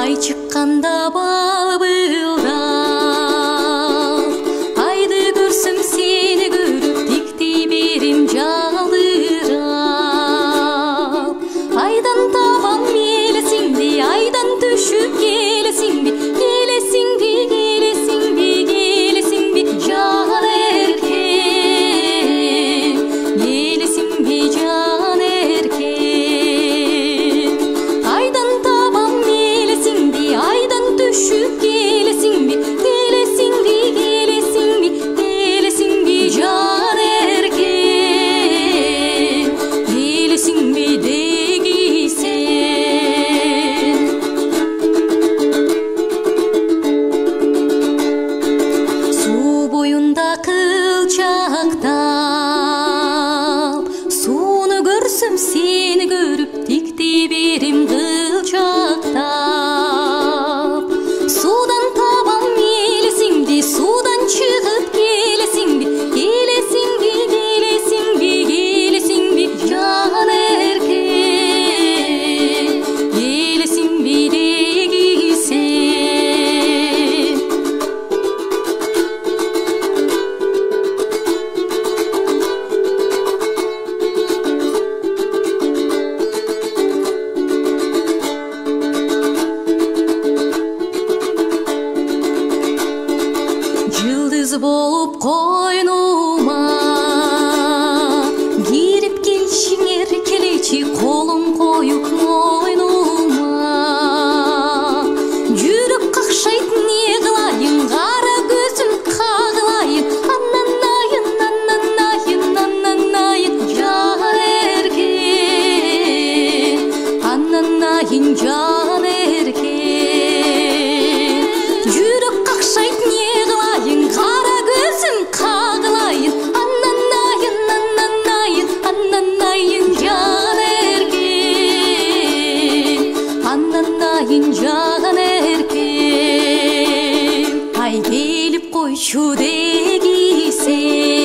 Ай чыкканда бабылдап, айды көрсөм сени көрүп тиктей берем жалдырап. Айдан табам мелесиңди, айдан түшүп келесиңби, келесиңби, келесиңби, келесиңби жан эркем, келесиңби жан эркем. Айдан табам мелесиңди, айдан түшүп келесиңби, келесиңби, келесиңби, келесиңби жан эркем, келесиңби деги сен. Суу боюнда кылчактап, сууну көрсөм сени көрүп тиктей берем кылчактап. Судан табам мелесиңди, судан чыгып келесиңби, келесиңби, келесиңби, келесиңби жан эркем, келесиңби деги сен. Жылдыз болуп койнума кирип келчиң эркелечи, колуң коюп мойнума. Жүрөк какшайт, не кылайын, кара көзүм кагылайын. Аннанайын, аннанайын, аннанайын жан эркем, аннанайын жан эркем. Жүрөк какшайт, не кылайын, кара көзүм кагылайын. Аннанайын, аннанайын, аннанайын жан эркем, аннанайын жан эркем. Ай келип койчу деги сен.